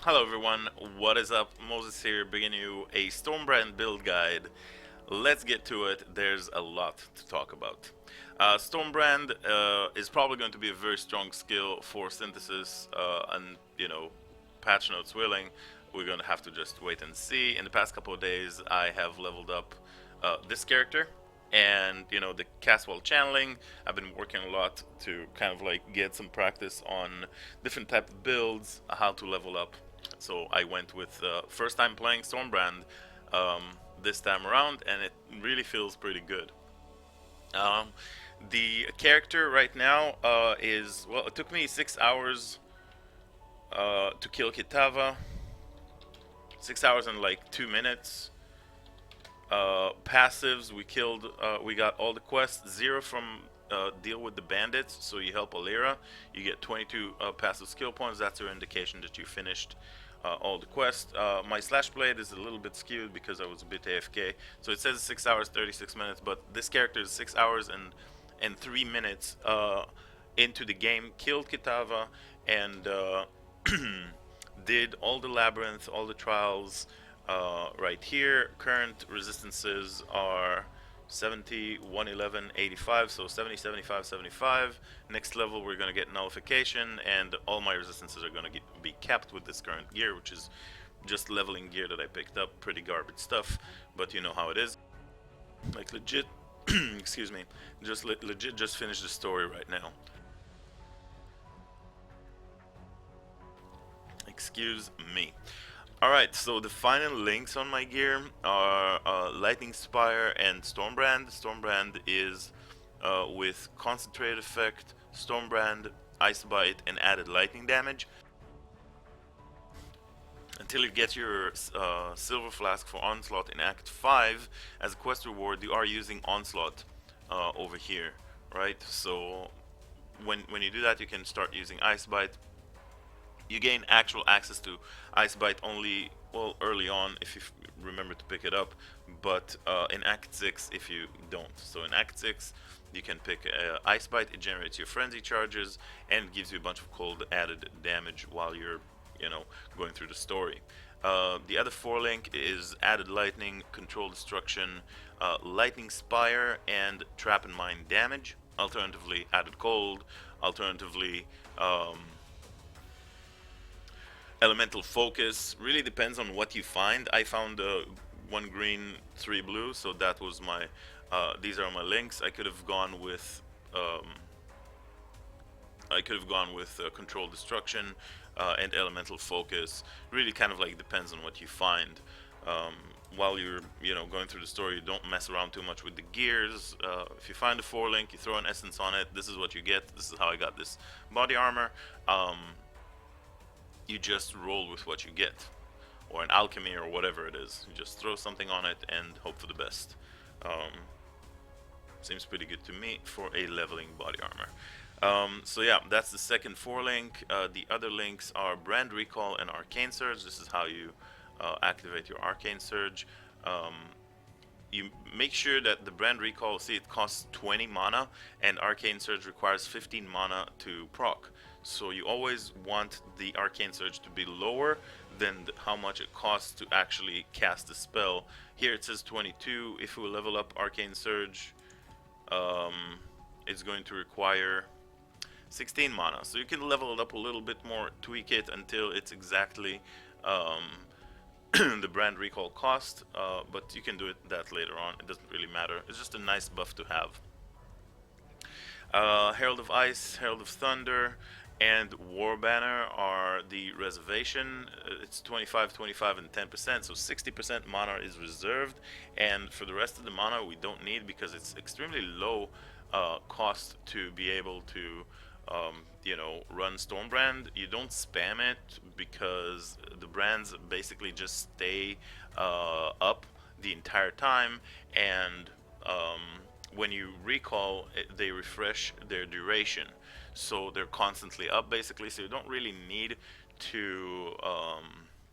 Hello everyone, what is up? Moses here, bringing you a Stormbrand build guide. Let's get to it. There's a lot to talk about. Stormbrand is probably going to be a very strong skill for synthesis, and patch notes willing, we're going to have to just wait and see. In the past couple of days, I have leveled up this character, and the cast while channeling. I've been working a lot to kind of like get some practice on different type of builds, how to level up. So I went with first time playing Stormbrand um, this time around, and it really feels pretty good. Um, the character right now is, well, it took me 6 hours to kill Kitava. 6 hours and like 2 minutes. Passives, we got all the quests. Zero from deal with the bandits, so you help Alira. You get 22 passive skill points. That's your indication that you finished all the quests. My slash blade is a little bit skewed because I was a bit AFK. So it says 6 hours 36 minutes, but this character is 6 hours and 3 minutes into the game. Killed Kitava and did all the labyrinth, all the trials. Right here, current resistances are 70, 111, 85, so 70, 75, 75. Next level, we're going to get nullification, and all my resistances are going to be capped with this current gear, which is just leveling gear that I picked up. Pretty garbage stuff, but you know how it is. Like legit, excuse me, just legit just finished the story right now. Excuse me. Alright, so the final links on my gear are Lightning Spire and Stormbrand. Stormbrand is with Concentrate Effect, Stormbrand, Ice Bite, and added lightning damage. Until you get your Silver Flask for Onslaught in Act 5, as a quest reward, you are using Onslaught over here, right? So when you do that, you can start using Ice Bite. You gain actual access to Ice Bite only, well, early on if you remember to pick it up, but in Act 6 if you don't. So in Act 6 you can pick Ice Bite, it generates your frenzy charges and gives you a bunch of cold added damage while you're, going through the story. The other 4 link is added lightning, control destruction, lightning spire, and trap and mine damage. Alternatively, added cold. Alternatively, elemental focus. Really depends on what you find. I found 1 green, 3 blue, so that was my these are my links. I could have gone with control destruction and elemental focus. Really kind of like depends on what you find. While you're going through the story, you don't mess around too much with the gears. If you find a 4 link, you throw an essence on it. This is what you get. This is how I got this body armor. You just roll with what you get, or an alchemy or whatever it is. You just throw something on it and hope for the best. Seems pretty good to me for a leveling body armor. So yeah, that's the second 4 link. The other links are Brand Recall and Arcane Surge. This is how you activate your Arcane Surge. You make sure that the Brand Recall, see, it costs 20 mana, and Arcane Surge requires 15 mana to proc. So you always want the Arcane Surge to be lower than how much it costs to actually cast the spell. Here it says 22. If we level up Arcane Surge, it's going to require 16 mana. So you can level it up a little bit more, tweak it until it's exactly the Brand Recall cost, but you can do that later on. It doesn't really matter. It's just a nice buff to have. Herald of Ice, Herald of Thunder, and War Banner are the reservation. It's 25, 25, and 10%, so 60% mana is reserved, and for the rest of the mana we don't need because it's extremely low cost to be able to run Stormbrand. You don't spam it because the brands basically just stay up the entire time, and when you recall, they refresh their duration, so they're constantly up basically. So you don't really need to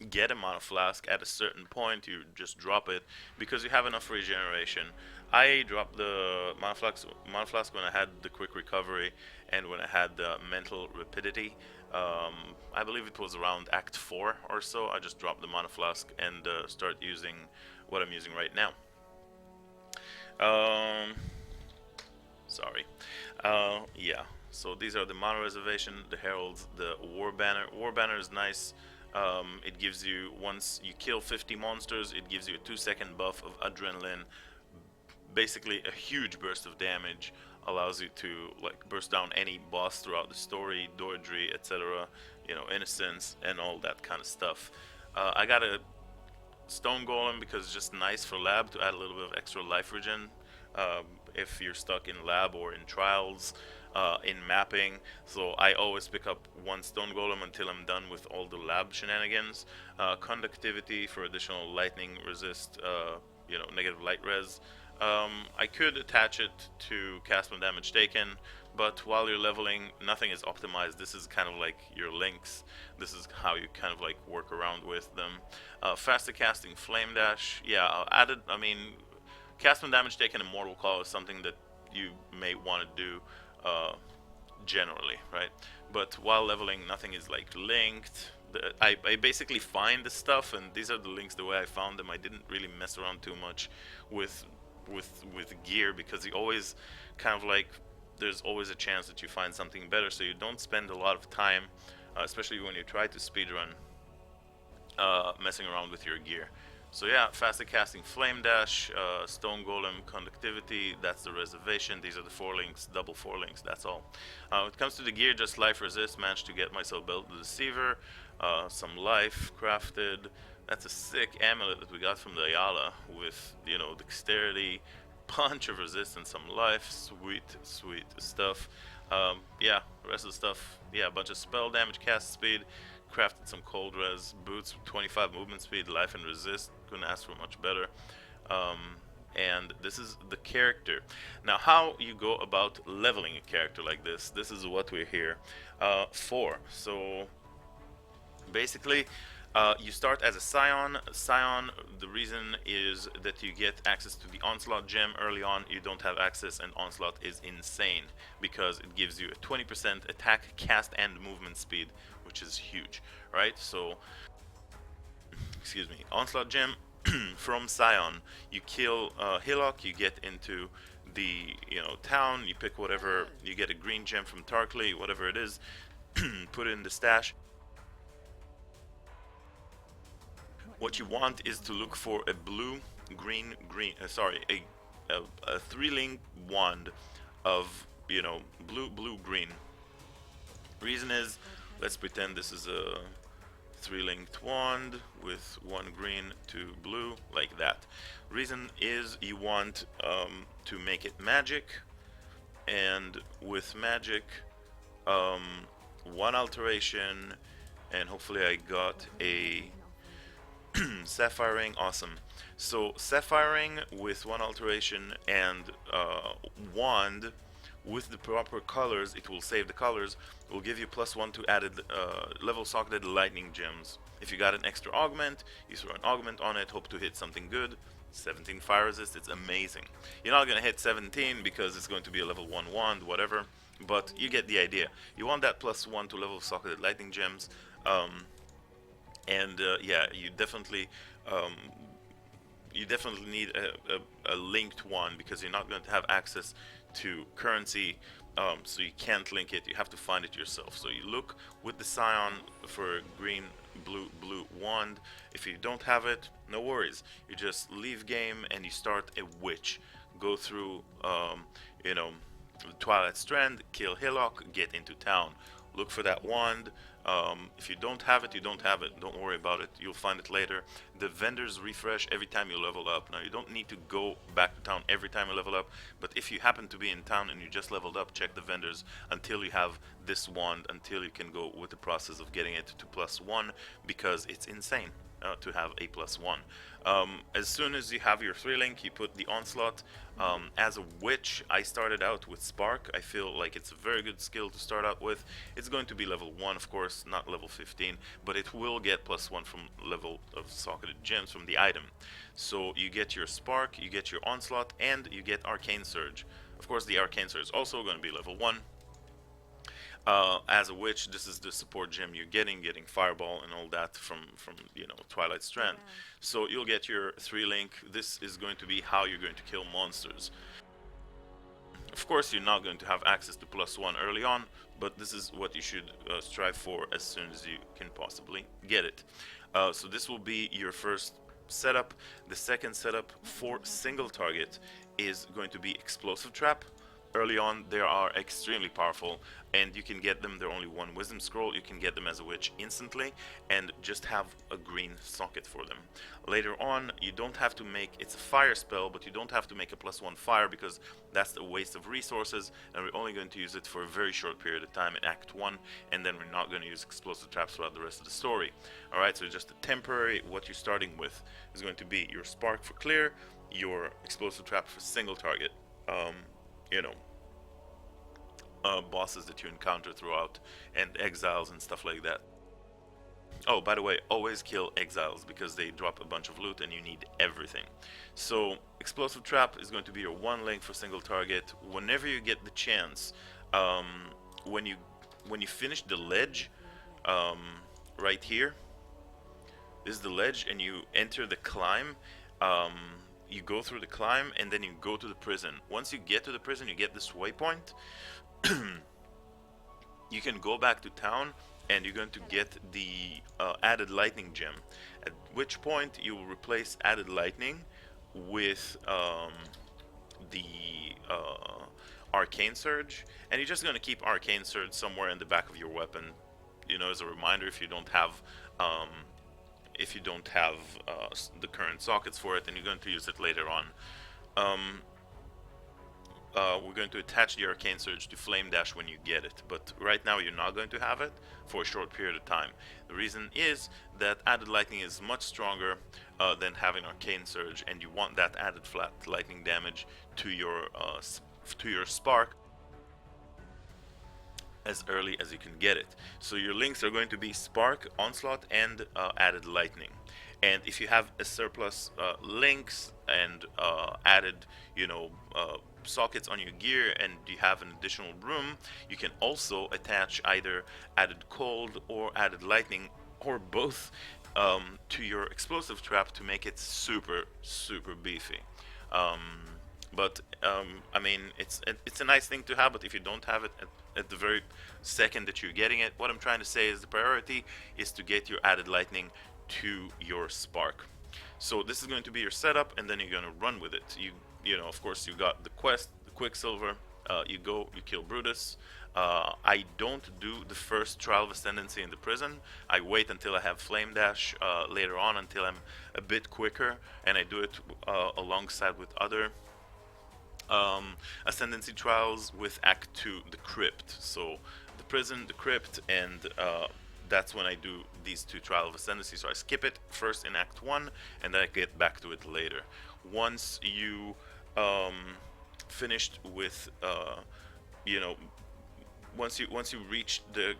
get a mana flask at a certain point. You just drop it because you have enough regeneration. I dropped the mana flask when I had the quick recovery and when I had the mental rapidity. I believe it was around Act 4 or so. I just dropped the Mana Flask and start using what I'm using right now. Sorry. Yeah. So these are the Mana Reservation, the Heralds, the War Banner. War Banner is nice. It gives you, once you kill 50 monsters, it gives you a 2-second buff of Adrenaline. Basically a huge burst of damage, allows you to like burst down any boss throughout the story, Dordry, etc. You know, Innocence and all that kind of stuff. I got a Stone Golem because it's just nice for lab to add a little bit of extra life regen if you're stuck in lab or in trials, in mapping. So I always pick up one Stone Golem until I'm done with all the lab shenanigans. Conductivity for additional lightning resist, you know, negative light res. I could attach it to cast when damage taken, but while you're leveling, nothing is optimized. This is kind of like your links. This is how you kind of like work around with them. Faster casting Flame Dash. Yeah, added. I mean, cast when damage taken and Mortal Call is something that you may want to do generally, right? But while leveling, nothing is like linked. I basically find the stuff, and these are the links the way I found them. I didn't really mess around too much with gear, because you always kind of like, there's always a chance that you find something better, so you don't spend a lot of time, especially when you try to speedrun, messing around with your gear. So yeah, faster casting Flame Dash, Stone Golem, Conductivity, that's the reservation. These are the 4 links, double 4 links, that's all. When it comes to the gear, just life resist, managed to get myself Belt the Deceiver, some life crafted. That's a sick amulet that we got from the Ayala with, you know, dexterity, punch of resistance, some life, sweet stuff. Yeah, the rest of the stuff, yeah, a bunch of spell damage, cast speed, crafted some cold res, boots, 25 movement speed, life and resist, couldn't ask for much better. And this is the character. Now, how you go about leveling a character like this is what we're here for. So basically, you start as a Scion. Scion, the reason is that you get access to the Onslaught gem early on. You don't have access, and Onslaught is insane because it gives you a 20% attack, cast, and movement speed, which is huge, right? So, excuse me, Onslaught gem from Scion. You kill Hillock, you get into the, you know, town. You pick whatever. You get a green gem from Tarkley, whatever it is. Put it in the stash. What you want is to look for a blue, green, sorry, a 3-link wand of, you know, blue, green. Reason is, let's pretend this is a 3-linked wand with 1 green, 2 blue, like that. Reason is you want to make it magic, and with magic, 1 alteration, and hopefully I got a Sapphire Ring, awesome. So Sapphire Ring with 1 alteration and wand with the proper colors, it will save the colors, will give you +1 to added level socketed lightning gems. If you got an extra augment, you throw an augment on it, hope to hit something good. 17 fire resist, it's amazing. You're not gonna hit 17 because it's going to be a level 1 wand, whatever, but you get the idea. You want that +1 to level socketed lightning gems. And yeah, you definitely need a linked one, because you're not going to have access to currency, so you can't link it. You have to find it yourself. So you look with the Scion for green, blue wand. If you don't have it, no worries. You just leave game and you start a witch. Go through, you know, Twilight Strand, kill Hillock, get into town. Look for that wand. If you don't have it, you don't have it. Don't worry about it. You'll find it later. The vendors refresh every time you level up. Now, you don't need to go back to town every time you level up, but if you happen to be in town and you just leveled up, check the vendors until you have this wand, until you can go with the process of getting it to +1, because it's insane to have a +1. As soon as you have your 3-link, you put the Onslaught. As a witch, I started out with Spark. I feel like it's a very good skill to start out with. It's going to be level 1, of course, not level 15, but it will get +1 from level of socketed gems from the item. So you get your Spark, you get your Onslaught, and you get Arcane Surge. Of course, the Arcane Surge is also going to be level 1. As a witch, this is the support gem you're getting Fireball and all that from Twilight Strand. Yeah. So you'll get your 3 link. This is going to be how you're going to kill monsters. Of course, you're not going to have access to +1 early on, but this is what you should strive for as soon as you can possibly get it. So this will be your first setup. The second setup for single target is going to be Explosive Trap. Early on, they are extremely powerful, and you can get them. They're only 1 wisdom scroll. You can get them as a witch instantly, and just have a green socket for them. Later on, you don't have to make, it's a fire spell, but you don't have to make a +1 fire, because that's a waste of resources, and we're only going to use it for a very short period of time in Act 1, and then we're not going to use explosive traps throughout the rest of the story. Alright, so just a temporary, what you're starting with is going to be your spark for clear, your explosive trap for single target. Bosses that you encounter throughout, and exiles and stuff like that. Oh, by the way, always kill exiles because they drop a bunch of loot and you need everything. So, Explosive Trap is going to be your 1 link for single target. Whenever you get the chance, when you finish the ledge, right here, this is the ledge, and you enter the climb. You go through the climb, and then you go to the prison. Once you get to the prison, you get this waypoint. You can go back to town, and you're going to get the added lightning gem, at which point you will replace added lightning with the arcane surge, and you're just going to keep arcane surge somewhere in the back of your weapon, as a reminder, if you don't have the current sockets for it, and you're going to use it later on. We're going to attach the Arcane Surge to Flame Dash when you get it, but right now you're not going to have it for a short period of time. The reason is that added lightning is much stronger than having Arcane Surge, and you want that added flat lightning damage to your spark as early as you can get it. So your links are going to be Spark, Onslaught, and added lightning. And if you have a surplus links and added, sockets on your gear, and you have an additional room, you can also attach either added cold or added lightning, or both, to your explosive trap to make it super beefy. I mean, it's a nice thing to have, but if you don't have it at the very second that you're getting it, what I'm trying to say is the priority is to get your added lightning to your spark. So this is going to be your setup, and then you're going to run with it. Of course, you got the quest, the Quicksilver. You kill Brutus. I don't do the first trial of Ascendancy in the prison. I wait until I have Flame Dash later on, until I'm a bit quicker, and I do it alongside with other Ascendancy trials with Act 2, the Crypt. So the prison, the Crypt, and that's when I do these 2 trials of Ascendancy. So I skip it first in Act 1, and then I get back to it later. Once you finished with once you reach the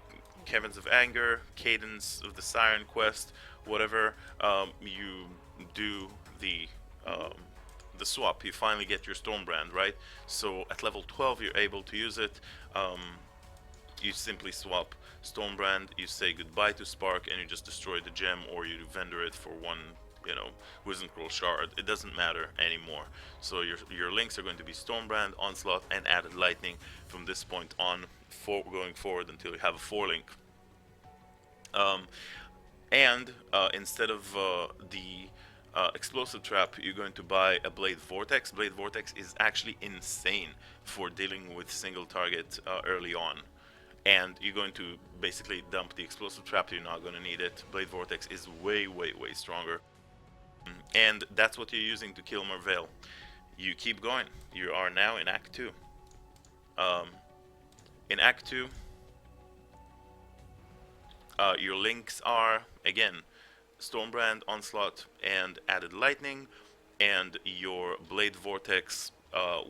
Caverns of Anger, Cadence of the Siren quest, whatever, you do the swap. You finally get your Stormbrand, right? So at level 12 you're able to use it. You simply swap Stormbrand, you say goodbye to Spark, and you just destroy the gem, or you vendor it for 1 Wisdom Scroll shard. It doesn't matter anymore. So your links are going to be Stormbrand, Onslaught, and added lightning from this point on, going forward until you have a 4-link. Instead of the explosive trap, you're going to buy a Blade Vortex. Blade Vortex is actually insane for dealing with single target early on. And you're going to basically dump the explosive trap. You're not going to need it. Blade Vortex is way stronger. And that's what you're using to kill Merveil. You keep going. You are now in Act 2. In Act 2, your links are, again, Stormbrand, Onslaught, and added lightning, and your Blade Vortex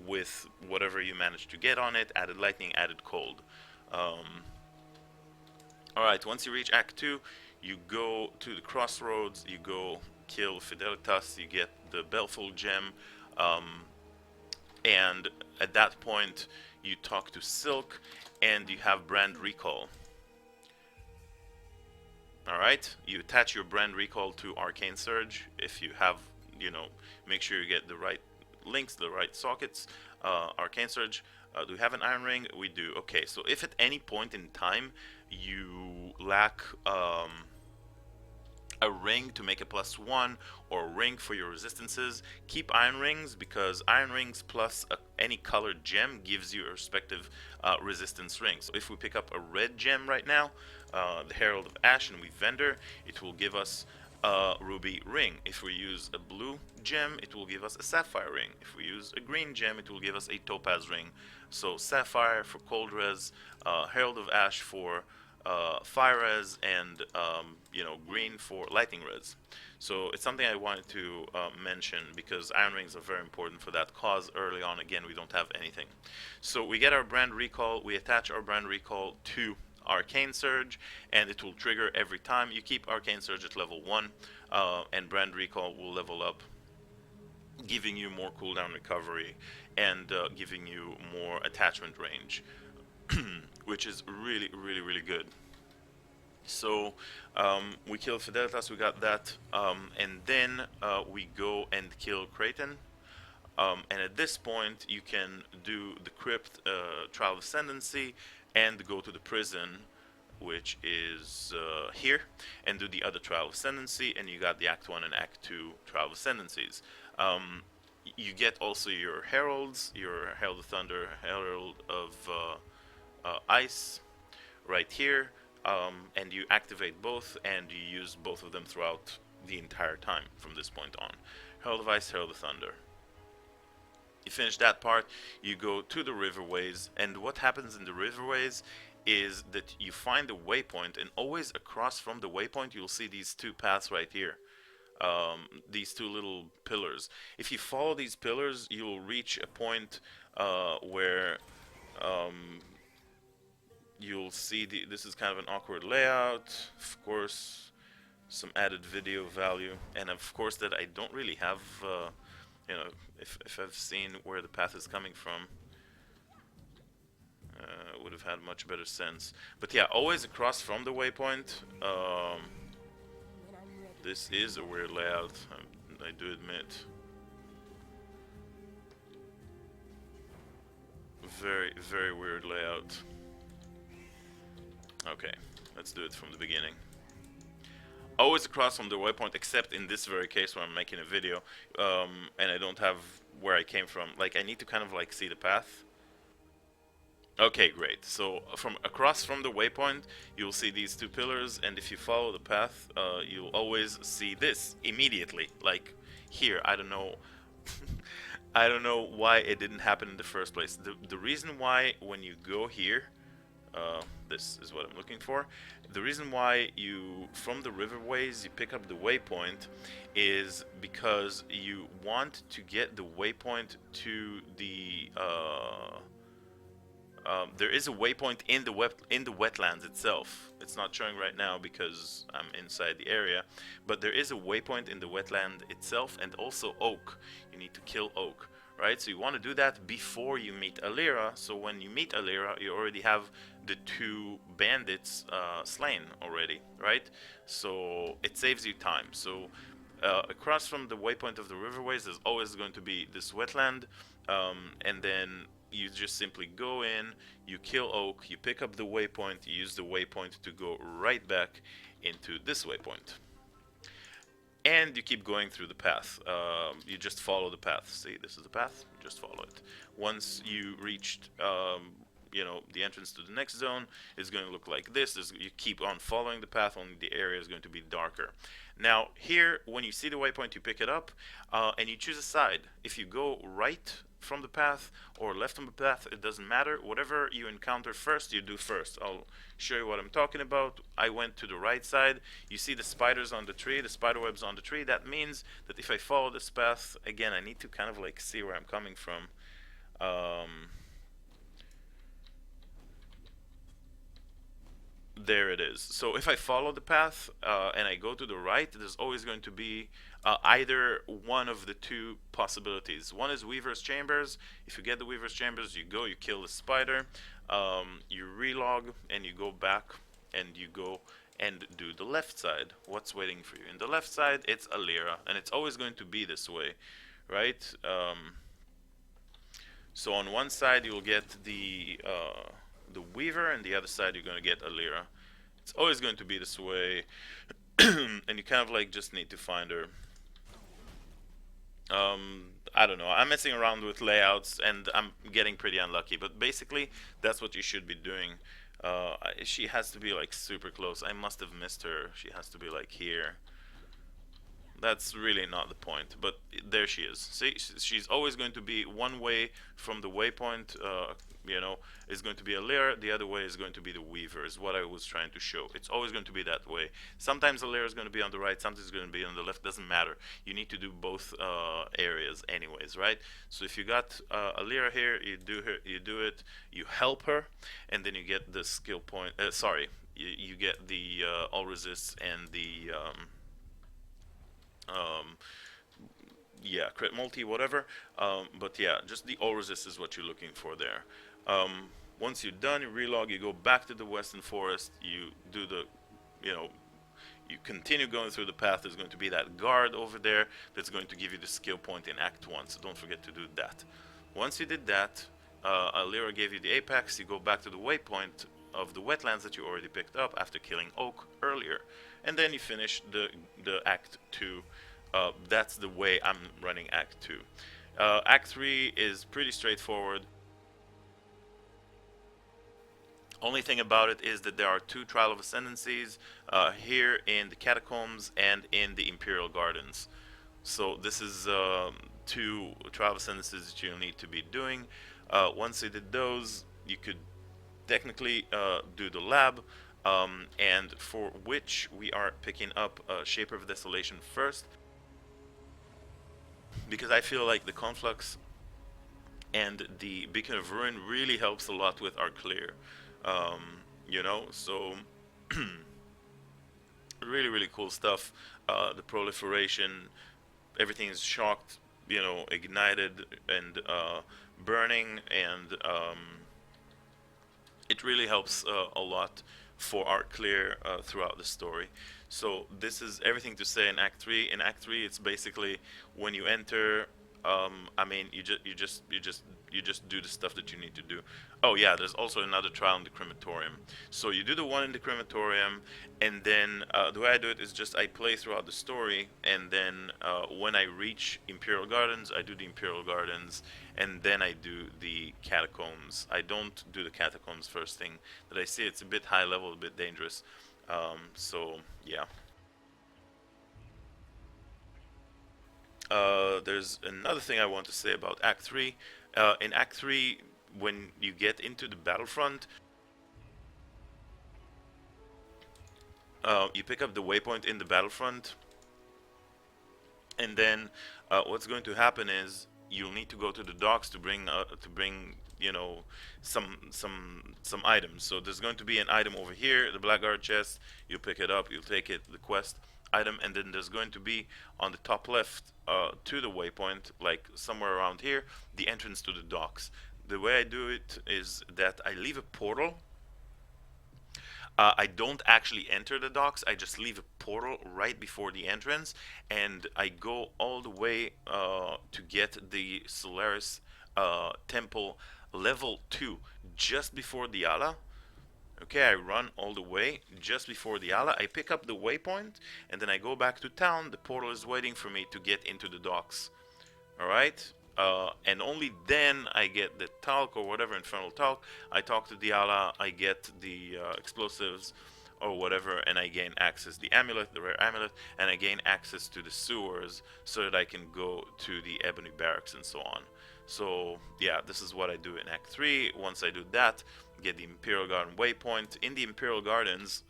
with whatever you manage to get on it, added lightning, added cold. Alright, once you reach Act 2, you go to the crossroads, you go kill Fidelitas, you get the Belful gem, and at that point you talk to Silk, and you have brand recall. Alright, you attach your brand recall to Arcane Surge. If you have, make sure you get the right links, the right sockets. Arcane Surge, do we have an Iron Ring? We do. Okay, so if at any point in time you lack a ring to make a +1 or a ring for your resistances, keep iron rings, because iron rings plus any colored gem gives you a respective resistance ring. So if we pick up a red gem right now, the Herald of Ash, and we vendor, it will give us a ruby ring. If we use a blue gem, it will give us a sapphire ring. If we use a green gem, it will give us a topaz ring. So sapphire for cold res, Herald of Ash for fire res, and green for lightning res. So it's something I wanted to mention, because iron rings are very important for that cause. Early on, again, we don't have anything. So we get our brand recall, we attach our brand recall to Arcane Surge, and it will trigger every time. You keep Arcane Surge at level 1, and brand recall will level up, giving you more cooldown recovery and giving you more attachment range, which is really, really, really good. So we kill Fidelitas, we got that, and then we go and kill Kraton. And at this point, you can do the Crypt, Trial of Ascendancy, and go to the prison, which is here, and do the other Trial of Ascendancy, and you got the Act 1 and Act 2 Trial of Ascendancies. You get also your Heralds, your Herald of Thunder, Herald of Ice, right here, and you activate both, and you use both of them throughout the entire time from this point on. Herald of Ice, Herald of Thunder. You finish that part, you go to the Riverways, and what happens in the Riverways is that you find a waypoint, and always across from the waypoint you'll see these two paths right here. These two little pillars. If you follow these pillars, you'll reach a point where you'll see this is kind of an awkward layout, of course, some added video value, and of course that I don't really have, if I've seen where the path is coming from, would have had much better sense. But yeah, always across from the waypoint. This is a weird layout, I do admit. Very, very weird layout. Okay, let's do it from the beginning. Always across from the waypoint, except in this very case where I'm making a video, and I don't have where I came from. Like, I need to kind of like see the path. Okay, great. So from across from the waypoint, you'll see these two pillars, and if you follow the path, you'll always see this immediately. Like here, I don't know. I don't know why it didn't happen in the first place. The reason why, when you go here, this is what I'm looking for. The reason why from the Riverways, you pick up the waypoint is because you want to get the waypoint to the, there is a waypoint in the wetlands itself. It's not showing right now because I'm inside the area, but there is a waypoint in the wetland itself, and also Oak. You need to kill Oak, right? So you want to do that before you meet Alira, so when you meet Alira, you already have the two bandits slain already, right? So it saves you time. So across from the waypoint of the Riverways, there's always going to be this wetland, and then you just simply go in, you kill Oak, you pick up the waypoint, you use the waypoint to go right back into this waypoint. And you keep going through the path. You just follow the path. See, this is the path, just follow it. Once you reached the entrance to the next zone, is going to look like this. You keep on following the path, only the area is going to be darker. Now here, when you see the waypoint, you pick it up, and you choose a side. If you go right from the path or left from the path, it doesn't matter. Whatever you encounter first, you do first. I'll show you what I'm talking about. I went to the right side. You see the spiders on the tree, the spider webs on the tree. That means that if I follow this path, again, I need to kind of like see where I'm coming from. there it is. So if I follow the path and I go to the right, there's always going to be either one of the two possibilities. One is Weaver's Chambers. If you get the Weaver's Chambers, you go, you kill the spider, you relog, and you go back and you go and do the left side. What's waiting for you? In the left side, it's Alira, and it's always going to be this way, right? So on one side, you'll get the Weaver, and the other side, you're going to get Alira. It's always going to be this way, and you kind of like just need to find her. I don't know. I'm messing around with layouts, and I'm getting pretty unlucky. But basically, that's what you should be doing. She has to be like super close. I must have missed her. She has to be like here. That's really not the point, but there she is. See, she's always going to be one way from the waypoint, you know, is going to be a layer, the other way is going to be the weaver, is what I was trying to show. It's always going to be that way. Sometimes a layer is going to be on the right, sometimes it's going to be on the left, doesn't matter. You need to do both areas anyways, right? So if you got a layer here, you do it, you help her, and then you get the skill point, you get the all resists and the yeah, crit multi, whatever. But yeah, just the all resist is what you're looking for there. Once you're done, you relog, you go back to the Western Forest, you do the, you know, you continue going through the path. There's going to be that guard over there that's going to give you the skill point in Act 1, so don't forget to do that. Once you did that, Alira gave you the apex, you go back to the waypoint of the wetlands that you already picked up after killing Oak earlier, and then you finish the Act 2. That's the way I'm running Act 2. Act 3 is pretty straightforward. Only thing about it is that there are two Trial of Ascendancies here in the Catacombs and in the Imperial Gardens. So this is two Trial of Ascendancies that you'll need to be doing. Once you did those, you could technically do the lab, and for which we are picking up Shaper of Desolation first, because I feel like the Conflux and the Beacon of Ruin really helps a lot with our clear. You know, so really cool stuff. The proliferation, everything is shocked, you know, ignited and burning, and it really helps a lot for our clear throughout the story. So this is everything to say in Act 3. In Act 3, it's basically when you enter. I mean, you just do the stuff that you need to do. Oh yeah, there's also another trial in the crematorium. So you do the one in the crematorium, and then the way I do it is just I play throughout the story, and then when I reach Imperial Gardens, I do the Imperial Gardens, and then I do the catacombs. I don't do the catacombs first thing that I see. It's a bit high level, a bit dangerous. So yeah. There's another thing I want to say about Act 3. In Act 3, when you get into the Battlefront, you pick up the waypoint in the Battlefront, and then what's going to happen is you'll need to go to the docks to bring you know, some items. So there's going to be an item over here, the Blackguard chest. You pick it up, you'll take it, the quest item, and then there's going to be on the top left to the waypoint, like somewhere around here, the entrance to the docks. The way I do it is that I leave a portal. I don't actually enter the docks, I just leave a portal right before the entrance, and I go all the way to get the Solaris Temple level 2 just before the Ala. Okay, I run all the way just before the Ala. I pick up the waypoint, and then I go back to town. The portal is waiting for me to get into the docks. Alright? And only then I get the talc or whatever, infernal talc. I talk to the Ala, I get the explosives or whatever, and I gain access the amulet, the rare amulet, and I gain access to the sewers so that I can go to the Ebony Barracks and so on. So yeah, this is what I do in Act 3. Once I do that, get the Imperial Garden waypoint. In the Imperial Gardens,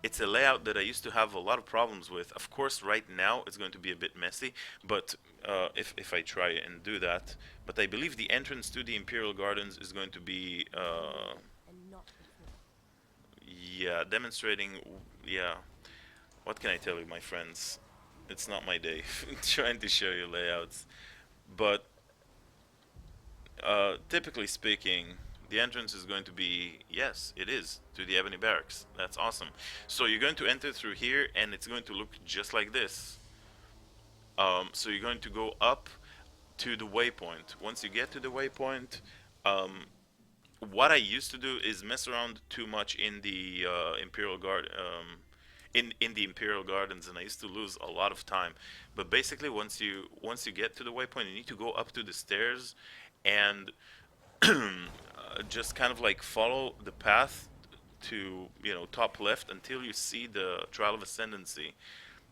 it's a layout that I used to have a lot of problems with. Of course, right now it's going to be a bit messy, but if I try and do that. But I believe the entrance to the Imperial Gardens is going to be yeah, demonstrating. Yeah, what can I tell you, my friends? It's not my day trying to show you layouts, but typically speaking, the entrance is going to be, yes, it is, to the Ebony Barracks. That's awesome. So you're going to enter through here, and it's going to look just like this. So you're going to go up to the waypoint. Once you get to the waypoint, um, what I used to do is mess around too much in the Imperial Guard, in the Imperial Gardens, and I used to lose a lot of time. But basically, once you get to the waypoint, you need to go up to the stairs, and just kind of like follow the path to top left until you see the Trial of Ascendancy.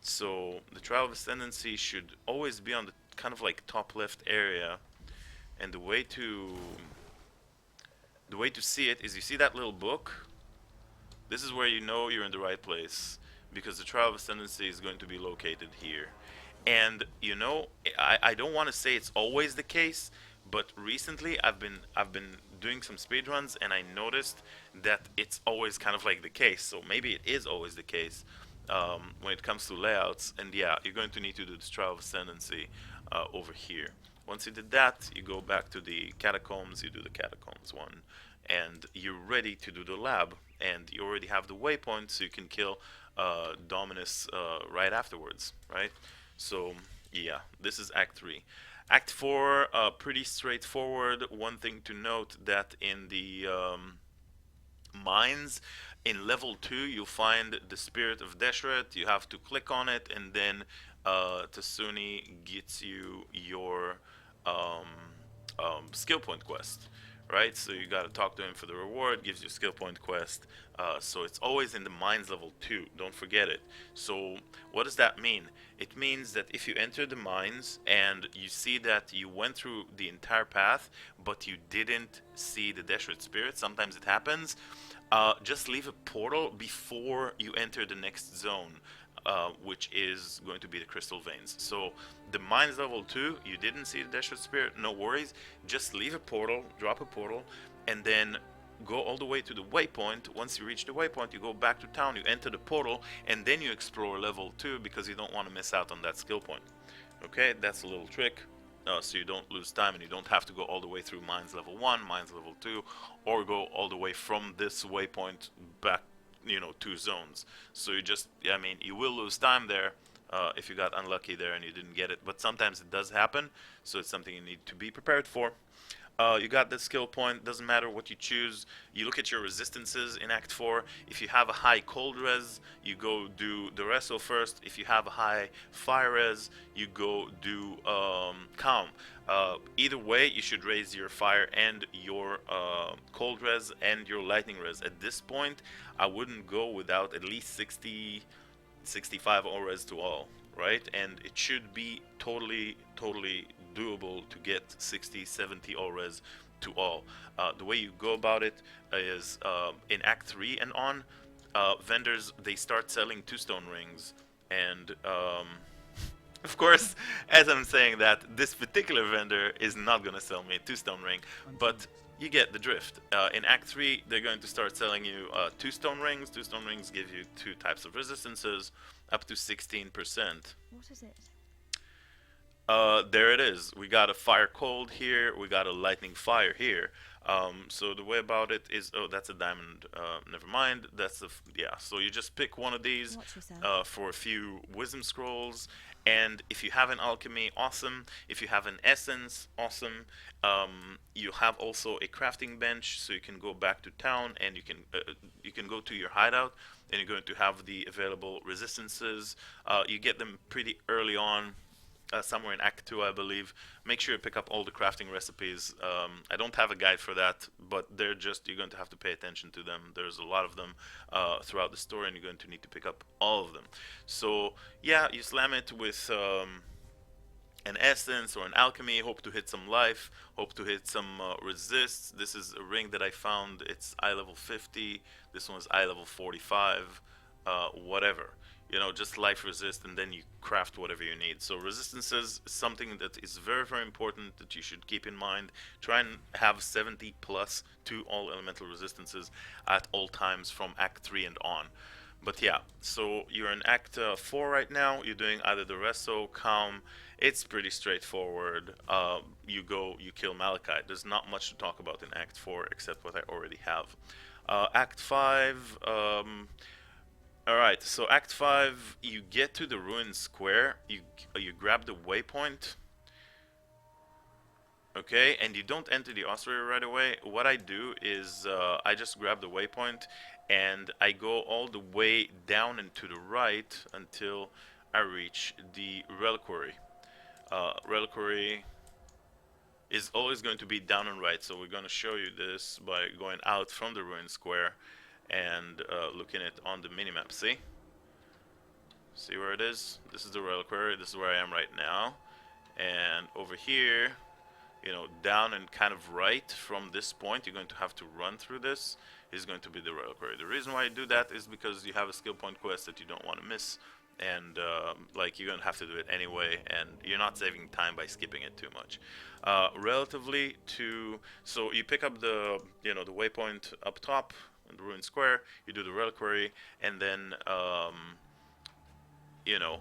So the Trial of Ascendancy should always be on the kind of like top left area, and the way to see it is you see that little book. This is where you know you're in the right place because the Trial of Ascendancy is going to be located here. And I don't want to say it's always the case, but recently I've been doing some speed runs and I noticed that it's always kind of like the case. So maybe it is always the case when it comes to layouts. And yeah, you're going to need to do this Trial of Ascendancy over here. Once you did that, you go back to the catacombs. You do the catacombs one, and you're ready to do the lab. And you already have the waypoint, so you can kill Dominus right afterwards, right? So yeah, this is Act 3. Act 4, pretty straightforward. One thing to note that in the mines, in level 2, you'll find the Spirit of Deshret. You have to click on it, and then Tasuni gets you your um, skill point quest, right? So you got to talk to him for the reward, gives you a skill point quest. So it's always in the mines level 2, don't forget it. So what does that mean? It means that if you enter the mines and you see that you went through the entire path but you didn't see the Deshret Spirit, sometimes it happens, just leave a portal before you enter the next zone, which is going to be the Crystal Veins. So the mines level 2, you didn't see the Deshret Spirit, no worries. Just leave a portal, drop a portal, and then go all the way to the waypoint. Once you reach the waypoint, you go back to town, you enter the portal, and then you explore level 2 because you don't want to miss out on that skill point. Okay, that's a little trick. So you don't lose time and you don't have to go all the way through mines level 1, mines level 2, or go all the way from this waypoint back, 2 zones. So you will lose time there if you got unlucky there and you didn't get it. But sometimes it does happen, so it's something you need to be prepared for. You got the skill point, doesn't matter what you choose. You look at your resistances in Act 4. If you have a high cold res, you go do the reso first. If you have a high fire res, you go do calm. Either way, you should raise your fire and your cold res and your lightning res. At this point, I wouldn't go without at least 60, 65 all res to all, right? And it should be totally doable to get 60, 70 all res to all. The way you go about it is in Act 3 and on, vendors, they start selling 2-stone rings, and of course, as I'm saying that, this particular vendor is not going to sell me a 2-stone ring, but you get the drift. In Act 3, they're going to start selling you 2-stone rings. 2-stone rings give you 2 types of resistances, up to 16%. What is it? There it is. We got a fire cold here. We got a lightning fire here. So the way about it is, oh, that's a diamond. Never mind. Yeah. So you just pick one of these for a few wisdom scrolls, and if you have an alchemy, awesome. If you have an essence, awesome. You have also a crafting bench, so you can go back to town and you can go to your hideout, and you're going to have the available resistances. You get them pretty early on. Somewhere in Act 2, I believe. Make sure you pick up all the crafting recipes. I don't have a guide for that, but you're going to have to pay attention to them. There's a lot of them throughout the story, and you're going to need to pick up all of them. So yeah, you slam it with an essence or an alchemy, hope to hit some life, hope to hit some resists. This is a ring that I found. It's eye level 50. This one is eye level 45. Whatever. you know, just life resist, and then you craft whatever you need. So resistances is something that is very, very important that you should keep in mind. Try and have 70 plus to all elemental resistances at all times from Act 3 and on. But yeah, so you're in Act 4 right now. You're doing either the Resto, Calm. It's pretty straightforward. You kill Malachite. There's not much to talk about in Act 4 except what I already have. Act 5, alright, so Act 5, you get to the ruined square, you grab the waypoint, okay, and you don't enter the ossuary right away. What I do is I just grab the waypoint and I go all the way down and to the right until I reach the reliquary. Reliquary is always going to be down and right, so we're going to show you this by going out from the ruined square and looking at on the minimap. See where it is? This is the reliquary. This is where I am right now. And over here, you know, down and kind of right from this point, you're going to have to run through this, is going to be the reliquary. The reason why I do that is because you have a skill point quest that you don't want to miss, and like you're going to have to do it anyway, and you're not saving time by skipping it too much. Relatively to, so you pick up the, you know, the waypoint up top in the ruined square, you do the reliquary, and then you know,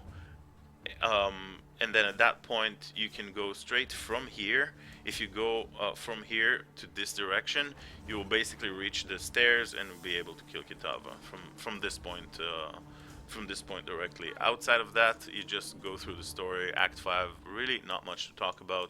and then at that point you can go straight from here. If you go from here to this direction, you will basically reach the stairs and be able to kill Kitava from this point. From this point directly. Outside of that, you just go through the story. Act 5, really not much to talk about.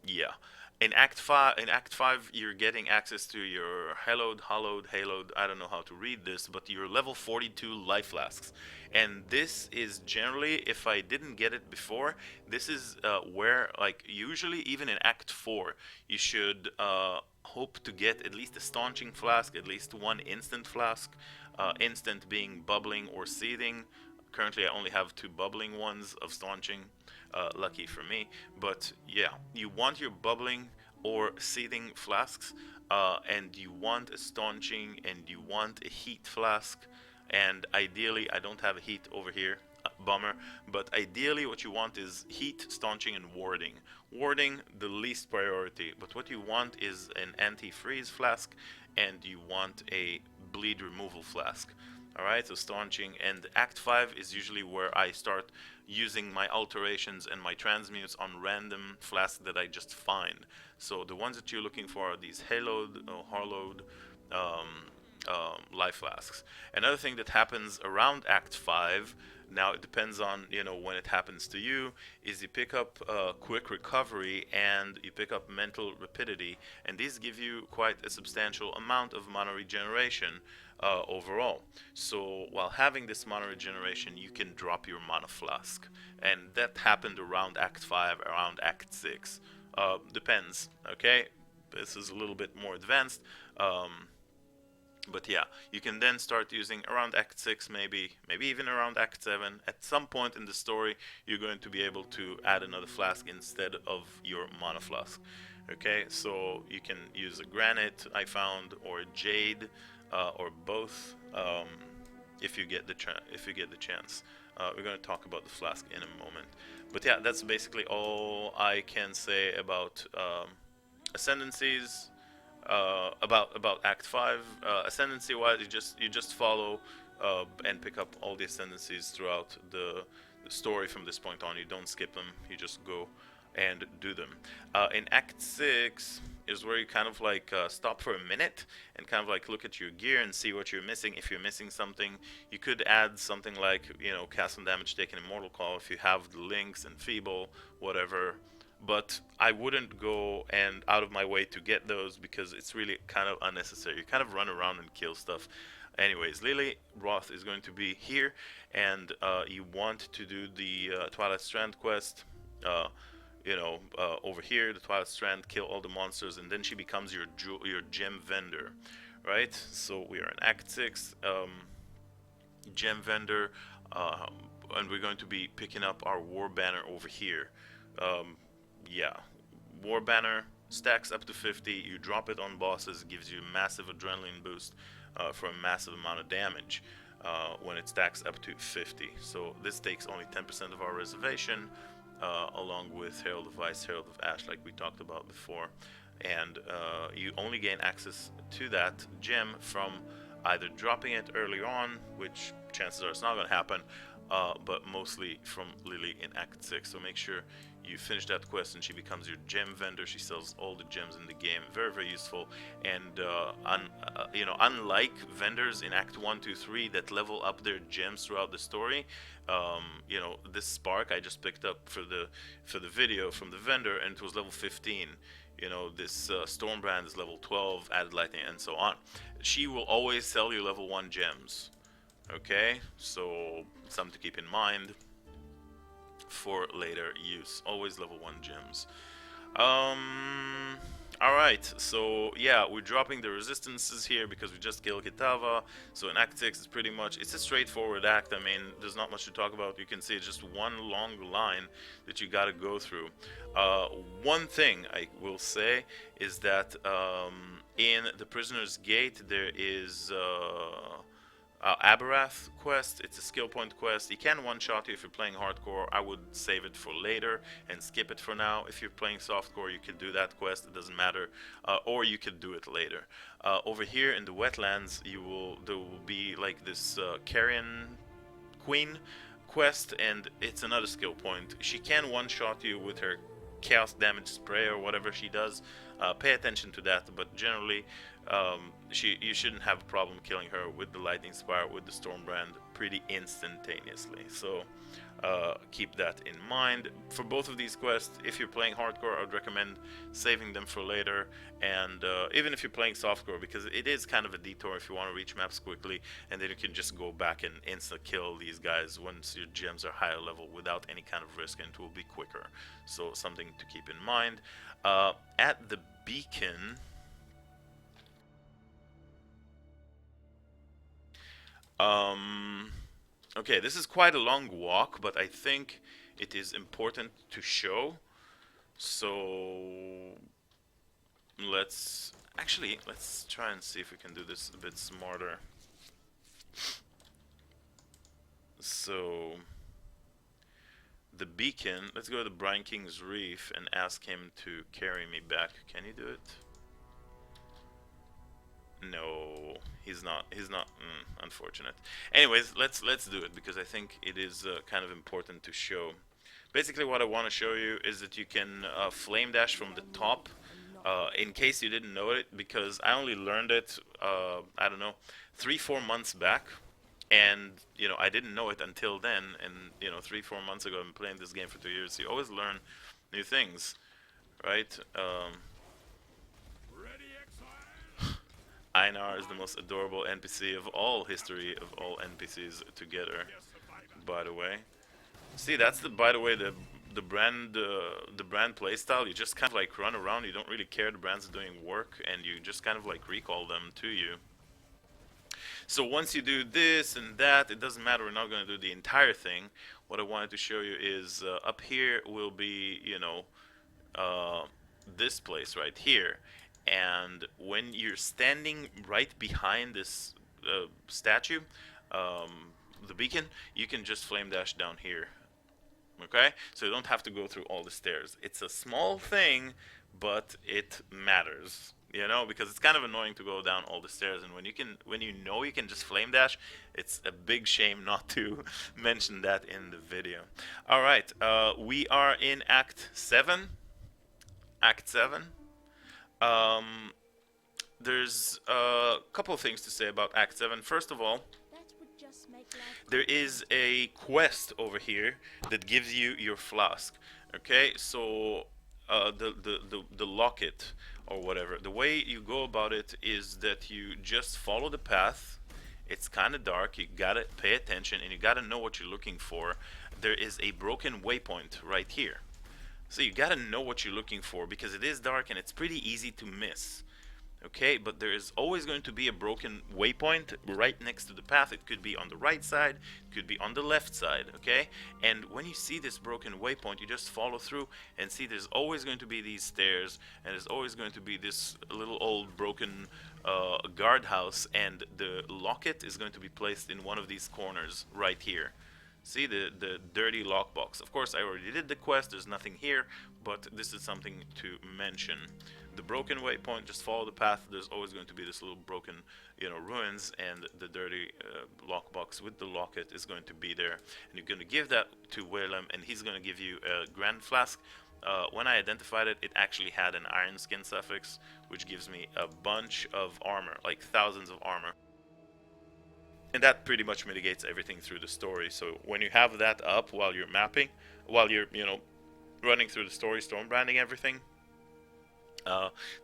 Yeah. In Act 5, you're getting access to your hallowed, I don't know how to read this, but your level 42 life flasks. And this is generally, if I didn't get it before, this is where, like, usually even in Act 4, you should hope to get at least a staunching flask, at least one instant flask, instant being bubbling or seething. Currently, I only have 2 bubbling ones of staunching. Lucky for me, but yeah, you want your bubbling or seething flasks, and you want a staunching, and you want a heat flask, and ideally, I don't have a heat over here, bummer, but ideally what you want is heat, staunching, and warding. Warding, the least priority, but what you want is an anti-freeze flask, and you want a bleed removal flask. Alright, so staunching, and Act 5 is usually where I start using my alterations and my transmutes on random flasks that I just find. So the ones that you're looking for are these haloed or harlowed life flasks. Another thing that happens around Act 5, now it depends on, you know, when it happens to you, is you pick up quick recovery and you pick up mental rapidity, and these give you quite a substantial amount of mana regeneration overall. So while having this mana regeneration, you can drop your mana flask, and that happened around Act 5, around Act 6. Depends, okay? This is a little bit more advanced. But yeah, you can then start using around Act 6, maybe even around Act 7. At some point in the story, you're going to be able to add another flask instead of your mana flask. Okay, so you can use a granite, I found, or a jade, or both, if you get the chance. We're going to talk about the flask in a moment. But yeah, that's basically all I can say about ascendancies. About Act 5, ascendancy wise, you just follow and pick up all the ascendancies throughout the story from this point on. You don't skip them, you just go and do them. In Act 6 is where you kind of like stop for a minute and kind of like look at your gear and see what you're missing. If you're missing something, you could add something like, you know, cast some damage taken in Mortal Call if you have the links and feeble, whatever. But I wouldn't go and out of my way to get those because it's really kind of unnecessary. You kind of run around and kill stuff. Anyways, Lily Roth is going to be here, and you want to do the Twilight Strand quest. Over here, the Twilight Strand, kill all the monsters, and then she becomes your gem vendor, right? So we are in Act 6, gem vendor, and we're going to be picking up our war banner over here. Yeah, war banner stacks up to 50. You drop it on bosses, gives you a massive adrenaline boost for a massive amount of damage. when it stacks up to 50. So this takes only 10% of our reservation, along with Herald of Ice, Herald of Ash, like we talked about before. And you only gain access to that gem from either dropping it early on, which chances are it's not going to happen, but mostly from Lily in Act 6. So make sure you finish that quest and she becomes your gem vendor. She sells all the gems in the game. Very, very useful. And you know, unlike vendors in Act 1, 2, 3 that level up their gems throughout the story, you know, this spark I just picked up for the video from the vendor, and it was level 15. You know, this Stormbrand is level 12, added lightning, and so on. She will always sell you level 1 gems. Okay, so something to keep in mind for later use. Always level 1 gems. Alright, so yeah, we're dropping the resistances here because we just killed Kitava. So in Act 6 it's pretty much, it's a straightforward act. I mean, there's not much to talk about. You can see it's just one long line that you gotta go through. One thing I will say is that in the Prisoner's Gate there is Aberath quest. It's a skill point quest. You can one-shot you if you're playing hardcore. I would save it for later and skip it for now. If you're playing softcore, you can do that quest. It doesn't matter, or you could do it later. Over here in the wetlands, there will be like this Carrion Queen quest, and it's another skill point. She can one-shot you with her chaos damage spray or whatever she does. Pay attention to that, but generally you shouldn't have a problem killing her with the lightning spire, with the Stormbrand, pretty instantaneously. So keep that in mind. For both of these quests, if you're playing hardcore, I would recommend saving them for later, and even if you're playing softcore, because it is kind of a detour if you want to reach maps quickly, and then you can just go back and insta-kill these guys once your gems are higher level without any kind of risk, and it will be quicker. So something to keep in mind. At the beacon, okay, this is quite a long walk, but I think it is important to show. So let's try and see if we can do this a bit smarter. So the beacon, let's go to Brine King's Reef and ask him to carry me back. Can you do it? No, he's not. Unfortunate. Anyways, let's do it because I think it is kind of important to show. Basically, what I want to show you is that you can flame dash from the top. In case you didn't know it, because I only learned it, I don't know, 3-4 months back, and you know I didn't know it until then. And you know, 3-4 months ago, I've been playing this game for 2 years. So you always learn new things, right? Einar is the most adorable NPC of all history of all NPCs together, by the way. See, that's by the way, the brand playstyle. You just kind of like run around. You don't really care the brands are doing work, and you just kind of like recall them to you. So once you do this and that, it doesn't matter. We're not going to do the entire thing. What I wanted to show you is up here will be, you know, this place right here. And when you're standing right behind this statue, the beacon, you can just flame dash down here. Okay? So you don't have to go through all the stairs. It's a small thing, but it matters. You know, because it's kind of annoying to go down all the stairs, and when you know you can just flame dash, it's a big shame not to mention that in the video. All right, we are in Act 7. Act 7. There's a couple of things to say about Act 7. First of all, there is a quest over here that gives you your flask. Okay, so the locket or whatever. The way you go about it is that you just follow the path. It's kind of dark. You gotta pay attention and you gotta know what you're looking for. There is a broken waypoint right here. So you gotta know what you're looking for because it is dark and it's pretty easy to miss. Okay, but there is always going to be a broken waypoint right next to the path. It could be on the right side, it could be on the left side, okay? And when you see this broken waypoint, you just follow through and see there's always going to be these stairs, and there's always going to be this little old broken guardhouse, and the locket is going to be placed in one of these corners right here. See the dirty lockbox. Of course, I already did the quest. There's nothing here, but this is something to mention. The broken waypoint, just follow the path. There's always going to be this little broken, ruins, and the dirty lockbox with the locket is going to be there. And you're going to give that to Willem, and he's going to give you a Grand Flask. When I identified it, it actually had an iron skin suffix, which gives me a bunch of armor, like thousands of armor. And that pretty much mitigates everything through the story. So when you have that up while you're mapping, while you're, running through the story, storm branding everything,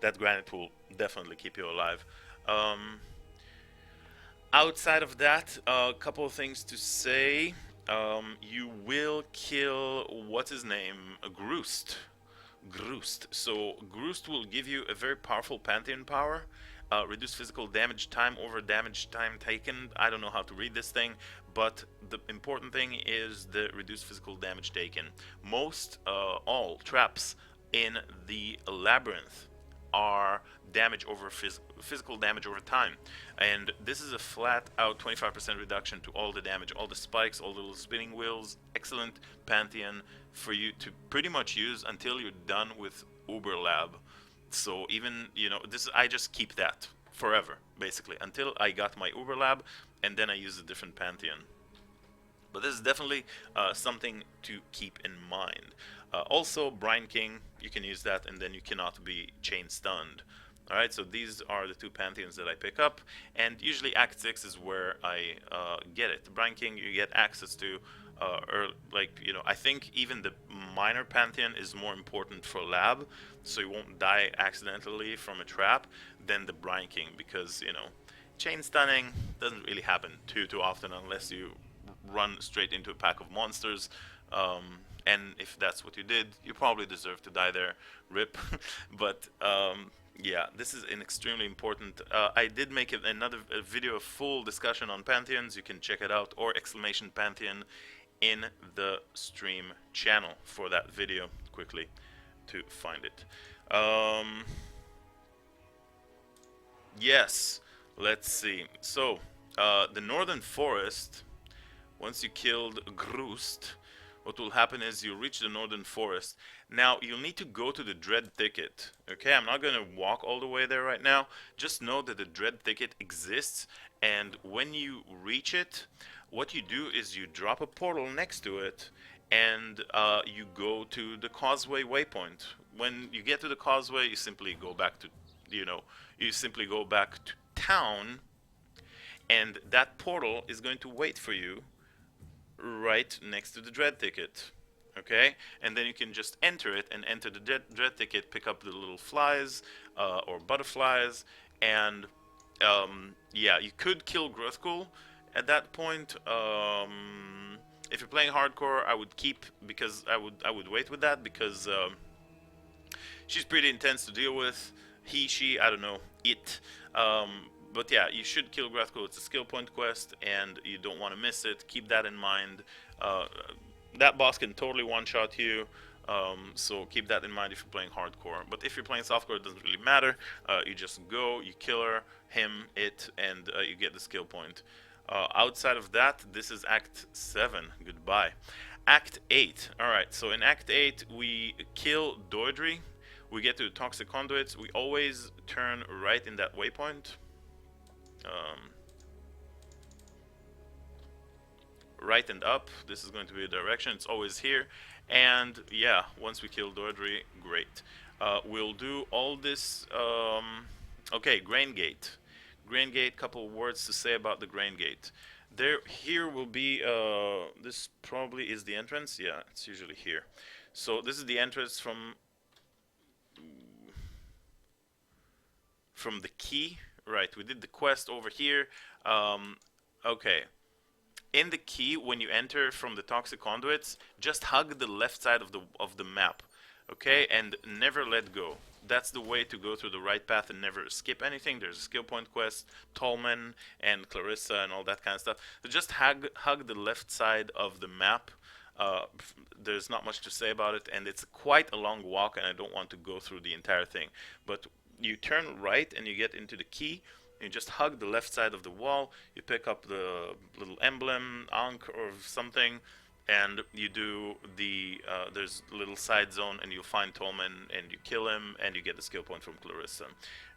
that granite will definitely keep you alive. Outside of that, a couple of things to say. You will kill, what's his name? Groost. So Groost will give you a very powerful Pantheon power. Reduce physical damage time over damage time taken. I don't know how to read this thing, but the important thing is the reduced physical damage taken. Most all traps in the labyrinth are damage over physical damage over time, and this is a flat out 25% reduction to all the damage, all the spikes, all the little spinning wheels. Excellent Pantheon for you to pretty much use until you're done with Uber Lab. So even, I just keep that forever, basically, until I got my Uber Lab, and then I use a different Pantheon. But this is definitely something to keep in mind. Also, Brine King, you can use that, and then you cannot be chain stunned. Alright, so these are the two Pantheons that I pick up, and usually Act 6 is where I get it. Brine King, you get access to, I think even the minor Pantheon is more important for lab, so you won't die accidentally from a trap, than the Brine King, because, chain stunning doesn't really happen too often unless you run straight into a pack of monsters. And if that's what you did, you probably deserve to die there. RIP. But yeah, this is an extremely important. I did make another video, a full discussion on Pantheons. You can check it out, or exclamation Pantheon in the stream channel for that video, quickly to find it. Yes, let's see. So the Northern Forest, once you killed Groost, what will happen is you reach the Northern Forest. Now, you'll need to go to the Dread Thicket. Okay, I'm not going to walk all the way there right now. Just know that the Dread Thicket exists, and when you reach it, what you do is you drop a portal next to it, and you go to the Causeway Waypoint. When you get to the Causeway, you simply go back to, town, and that portal is going to wait for you right next to the Dread Ticket. Okay, and then you can just enter it and enter the Dread Ticket, pick up the little flies or butterflies, and yeah, you could kill Grothkul at that point. If you're playing hardcore, I would keep, because I would wait with that, because she's pretty intense to deal with. He, she, I don't know, it. But yeah, you should kill Grothkul. It's a skill point quest, and you don't want to miss it. Keep that in mind. That boss can totally one-shot you, so keep that in mind if you're playing hardcore. But if you're playing softcore, it doesn't really matter. You just go, you kill her, him, it, and you get the skill point. Outside of that, this is Act 7. Goodbye. Act 8. Alright, so in Act 8, we kill Doidry. We get to the Toxic Conduits. We always turn right in that waypoint. Right and up. This is going to be a direction. It's always here. And yeah, once we kill Doidry, great. We'll do all this. Okay, Grain Gate. Grain Gate, couple of words to say about the Grain Gate. Here will be, this probably is the entrance. Yeah, it's usually here. So this is the entrance from the key. Right, we did the quest over here. Okay. In the key, when you enter from the Toxic Conduits, just hug the left side of the map. Okay, and never let go. that's the way to go through the right path and never skip anything. There's a skill point quest, Tolman and Clarissa and all that kind of stuff. So just hug the left side of the map. There's not much to say about it, and it's quite a long walk, and I don't want to go through the entire thing. But you turn right and you get into the key. You just hug the left side of the wall. You pick up the little emblem, Ankh or something, and you do the there's a little side zone, and you'll find Tolman, and you kill him, and you get the skill point from Clarissa.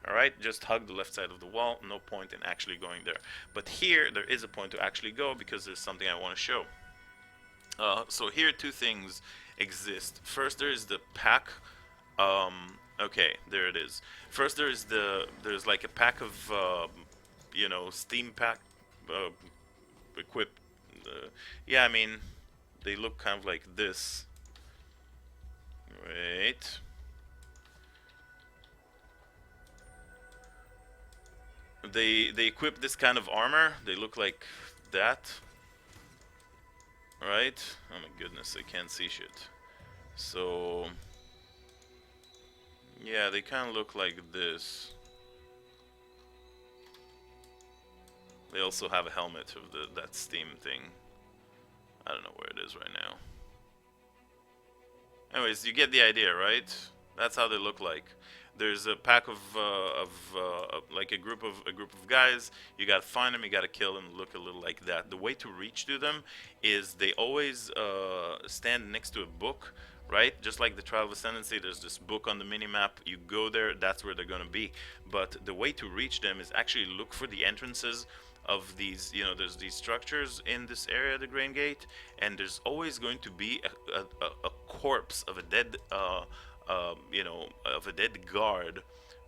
All right, just hug the left side of the wall. No point in actually going there. But here there is a point to actually go, because there's something I want to show. So here two things exist. First, there is the pack. Okay, there it is. First, there's like a pack of steam pack equipped. Yeah, I mean, they look kind of like this. Wait. They equip this kind of armor. They look like that. Right? Oh my goodness, I can't see shit. So yeah, they kind of look like this. They also have a helmet of that steam thing. I don't know where it is right now. Anyways, you get the idea, right? That's how they look like. There's a pack of like a group of guys. You gotta find them. You gotta kill them. Look a little like that. The way to reach to them is they always stand next to a book, right? Just like the Trial of Ascendancy, there's this book on the minimap. You go there, that's where they're gonna be. But the way to reach them is actually look for the entrances of these, there's these structures in this area, the Grain Gate, and there's always going to be a corpse of a dead, of a dead guard.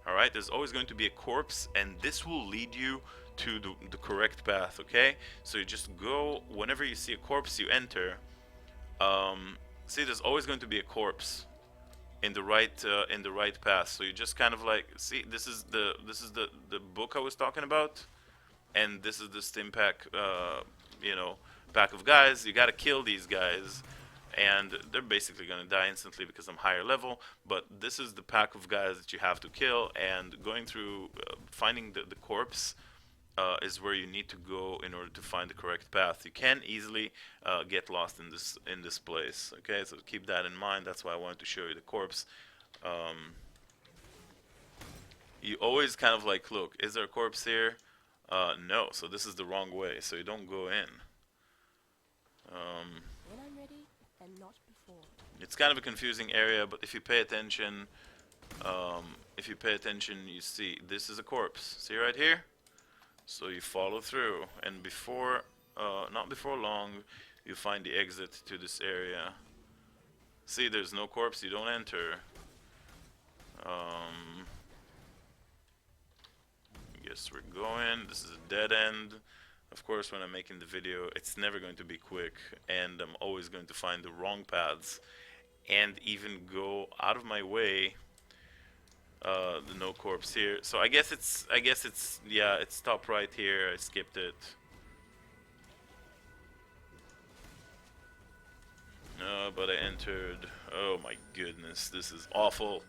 All right, there's always going to be a corpse, and this will lead you to the correct path. Okay, so you just go whenever you see a corpse, you enter. See, there's always going to be a corpse in the right path. So you just kind of like see, this is the book I was talking about. And this is the stim pack, pack of guys. You gotta kill these guys, and they're basically gonna die instantly because I'm higher level. But this is the pack of guys that you have to kill, and going through finding the corpse is where you need to go in order to find the correct path. You can easily get lost in this place. Okay, so keep that in mind. That's why I wanted to show you the corpse. You always kind of like look. Is there a corpse here? No, so this is the wrong way, so you don't go in. When I'm ready, and not before. It's kind of a confusing area, but if you pay attention, you see this is a corpse. See right here? So you follow through, and not before long, you find the exit to this area. See, there's no corpse, you don't enter. Guess we're going. This is a dead end. Of course, when I'm making the video, it's never going to be quick, and I'm always going to find the wrong paths and even go out of my way. The no corpse here. So I guess it's yeah, it's top right here. I skipped it. No, but I entered. Oh my goodness, this is awful.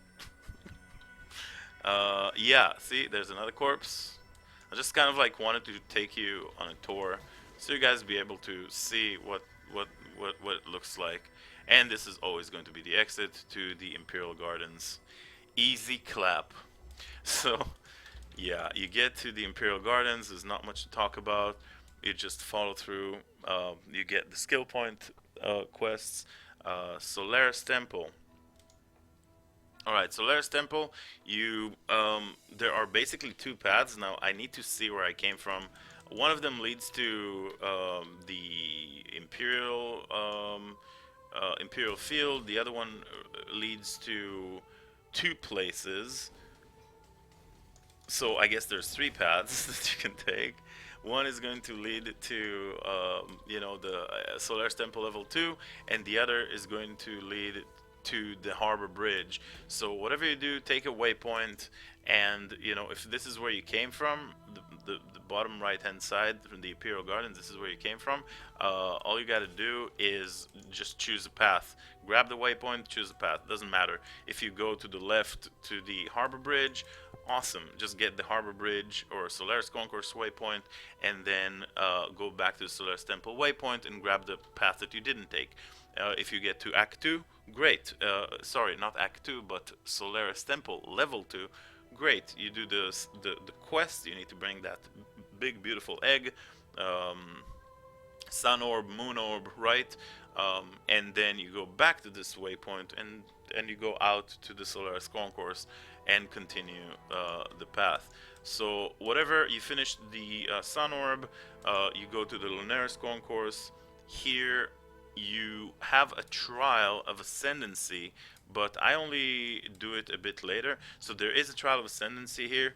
Yeah, see, there's another corpse. I just kind of like wanted to take you on a tour, so you guys be able to see what it looks like. And this is always going to be the exit to the Imperial Gardens. Easy clap. So, yeah, you get to the Imperial Gardens. There's not much to talk about. You just follow through. You get the skill point quests. Solaris Temple. Alright, Solaris Temple, there are basically two paths. Now, I need to see where I came from. One of them leads to the Imperial Field. The other one leads to two places. So I guess there's three paths that you can take. One is going to lead to, the Solaris Temple level 2, and the other is going to lead to the harbor bridge. So whatever you do, take a waypoint, and if this is where you came from, the bottom right hand side from the Imperial Gardens, this is where you came from. All you got to do is just choose a path. Grab the waypoint, choose a path. Doesn't matter if you go to the left to the harbor bridge. Awesome. Just get the harbor bridge or Solaris Concourse waypoint, and then go back to the Solaris Temple waypoint and grab the path that you didn't take. If you get to Act 2, great. Sorry, not Act 2, but Solaris Temple Level 2. Great. You do the quest. You need to bring that big, beautiful egg, sun orb, moon orb, right? And then you go back to this waypoint, and you go out to the Solaris Concourse and continue the path. So whatever you finish the sun orb, you go to the Lunaris Concourse. Here you have a trial of Ascendancy, but I only do it a bit later. So there is a trial of Ascendancy here.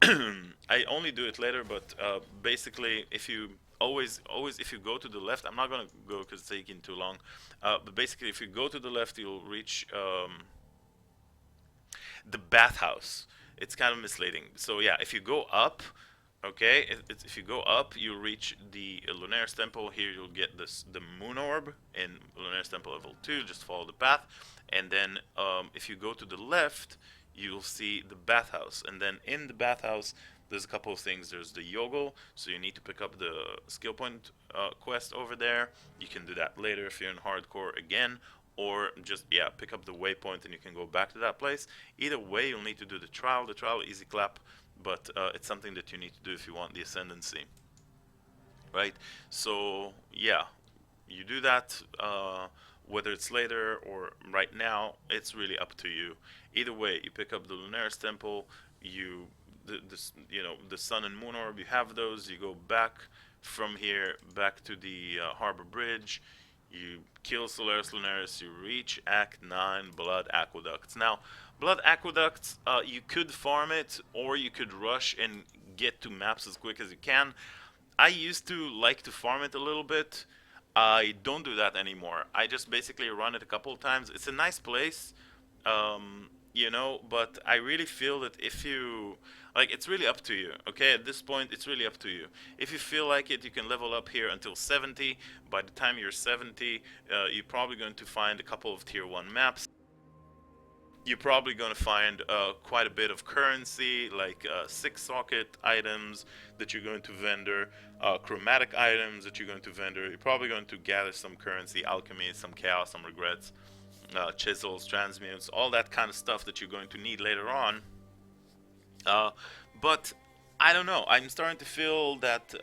I only do it later, but basically, if you always if you go to the left, I'm not gonna go because it's taking too long. But basically, if you go to the left, you'll reach the bathhouse. It's kind of misleading. So yeah, if you go up, okay, if you go up, you reach the Lunaris Temple. Here you'll get the Moon Orb in Lunaris Temple level 2. Just follow the path, and then if you go to the left, you'll see the bathhouse. And then in the bathhouse, there's a couple of things. There's the Yogel, so you need to pick up the skill point quest over there. You can do that later if you're in hardcore again, or just pick up the waypoint and you can go back to that place. Either way, you'll need to do the trial. The trial easy clap, but it's something that you need to do if you want the Ascendancy, right? So yeah, you do that. Whether it's later or right now, it's really up to you. Either way, you pick up the Lunaris Temple. The Sun and Moon Orb. You have those. You go back from here back to the Harbor Bridge. You kill Solaris Lunaris. You reach Act 9, Blood Aqueducts. Now, Blood Aqueducts, you could farm it, or you could rush and get to maps as quick as you can. I used to like to farm it a little bit. I don't do that anymore. I just basically run it a couple of times. It's a nice place, but I really feel that if you like, it's really up to you. Okay, at this point, it's really up to you. If you feel like it, you can level up here until 70. By the time you're 70, you're probably going to find a couple of tier 1 maps. You're probably going to find quite a bit of currency, like 6-socket items that you're going to vendor, chromatic items that you're going to vendor. You're probably going to gather some currency, alchemy, some chaos, some regrets, chisels, transmutes, all that kind of stuff that you're going to need later on. But I don't know. I'm starting to feel that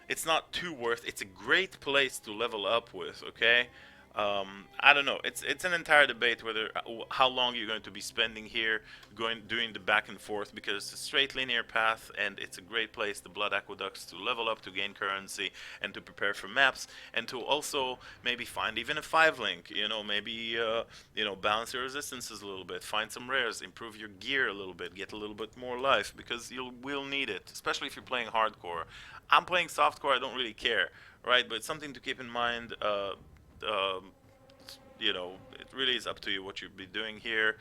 it's not too worth. It's a great place to level up with. Okay. I don't know. It's an entire debate whether how long you're going to be spending here, doing the back and forth, because it's a straight linear path and it's a great place, the Blood Aqueducts, to level up, to gain currency, and to prepare for maps, and to also maybe find even a 5-link. Maybe balance your resistances a little bit, find some rares, improve your gear a little bit, get a little bit more life, because you will need it, especially if you're playing hardcore. I'm playing softcore. I don't really care, right? But it's something to keep in mind. It really is up to you what you'll be doing here.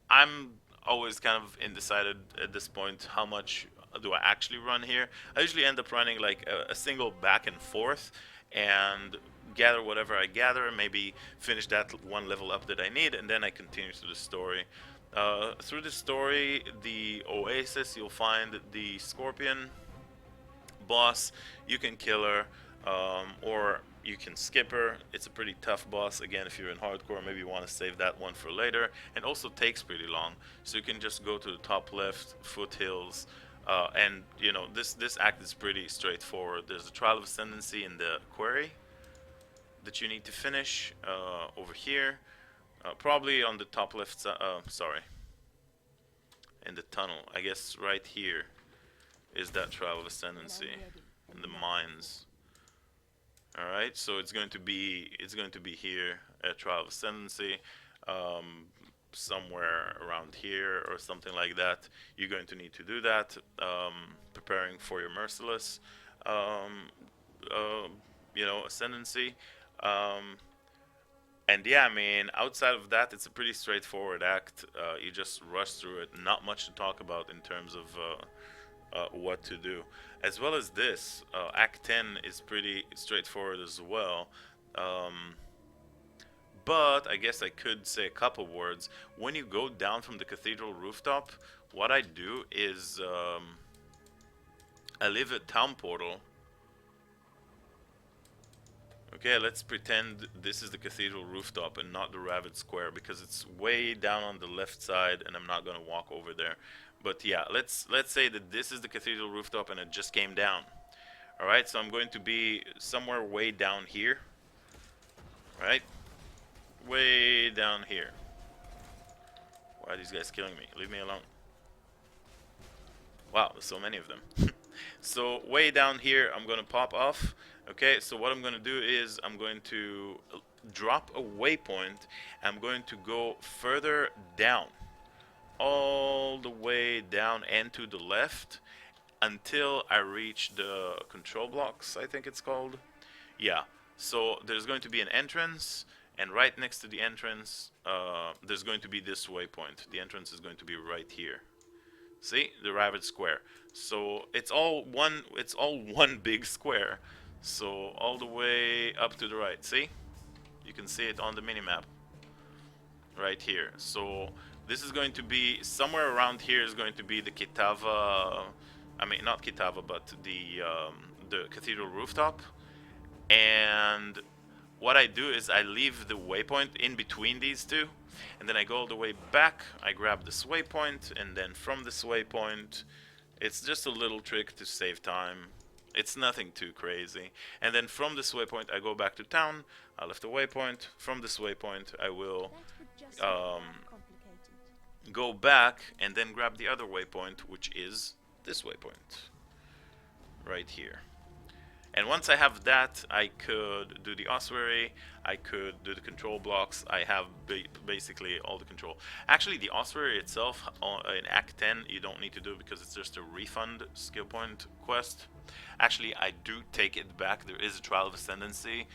I'm always kind of undecided at this point how much do I actually run here. I usually end up running like a single back and forth and gather whatever I gather, maybe finish that one level up that I need, and then I continue through the story. Through the story, the Oasis, you'll find the Scorpion boss. You can kill her, or you can skip her. It's a pretty tough boss. Again, if you're in hardcore, maybe you want to save that one for later. And also takes pretty long, so you can just go to the top left, foothills, and this act is pretty straightforward. There's a trial of Ascendancy in the quarry that you need to finish over here, probably on the top left side. Sorry, in the tunnel. I guess right here is that trial of Ascendancy in the mines. All right, so it's going to be here at Trial of Ascendancy, somewhere around here or something like that. You're going to need to do that, preparing for your Merciless, Ascendancy. And yeah, I mean, outside of that, it's a pretty straightforward act. You just rush through it. Not much to talk about in terms of what to do. As well as this, Act 10 is pretty straightforward as well. Um, but I guess I could say a couple words. When you go down from the cathedral rooftop, what I do is I leave a town portal. Okay, let's pretend this is the cathedral rooftop and not the Ravid Square because it's way down on the left side and I'm not gonna walk over there. But yeah, let's say that this is the cathedral rooftop and it just came down. All right, so I'm going to be somewhere way down here. Right, way down here. Why are these guys killing me? Leave me alone. Wow, there's so many of them. So way down here, I'm gonna pop off. Okay, so what I'm gonna do is I'm going to drop a waypoint. I'm going to go further down, all the way down and to the left until I reach the control blocks, I think it's called. Yeah, so there's going to be an entrance, and right next to the entrance, there's going to be this waypoint. The entrance is going to be right here. See, the rabbit square. So it's all one. It's all one big square. So all the way up to the right. See, you can see it on the minimap right here. So this is going to be somewhere around here. Is going to be the Kitava. I mean, not Kitava, but the cathedral rooftop. And what I do is I leave the waypoint in between these two, and then I go all the way back. I grab this waypoint, and then from this waypoint, it's just a little trick to save time. It's nothing too crazy. And then from this waypoint, I go back to town. I left the waypoint. From this waypoint, I will go back and then grab the other waypoint, which is this waypoint right here. And once I have that, I could do the ossuary, I could do the control blocks. I have basically all the control. Actually, the ossuary itself in Act 10, you don't need to do because it's just a refund skill point quest. Actually, I do take it back. There is a Trial of Ascendancy,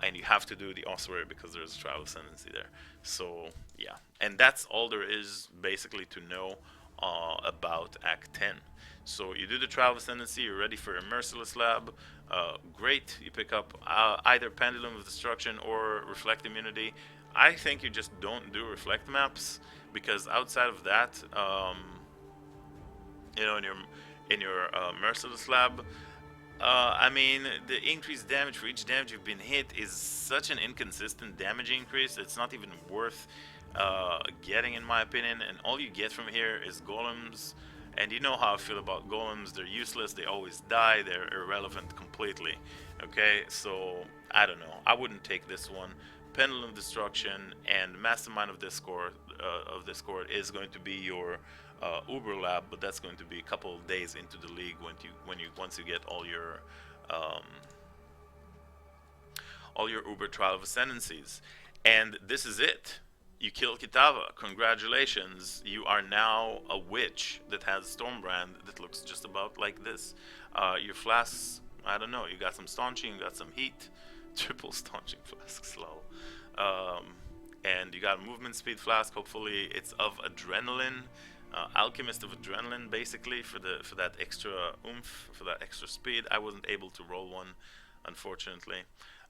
and you have to do the ossuary because there is a Trial of Ascendancy there. So, yeah. And that's all there is basically to know about Act 10. So you do the Trial of Ascendancy, you're ready for a Merciless Lab. Great, you pick up either Pendulum of Destruction or Reflect Immunity. I think you just don't do Reflect maps because outside of that, in your Merciless Lab, I mean, the increased damage for each damage you've been hit is such an inconsistent damage increase. It's not even worth getting, in my opinion. And all you get from here is golems. And you know how I feel about golems. They're useless. They always die. They're irrelevant completely. Okay, so I don't know. I wouldn't take this one. Pendulum Destruction and Mastermind of Discord is going to be your Uber lab, but that's going to be a couple of days into the league once you get all your Uber Trial of Ascendancies. And this is it. You kill Kitava. Congratulations. You are now a witch that has Stormbrand that looks just about like this. Your flasks, I don't know. You got some staunching, you got some heat. Triple staunching flasks, lol. And you got a movement speed flask. Hopefully it's of adrenaline. Alchemist of adrenaline, basically, for that extra oomph, for that extra speed. I wasn't able to roll one, unfortunately.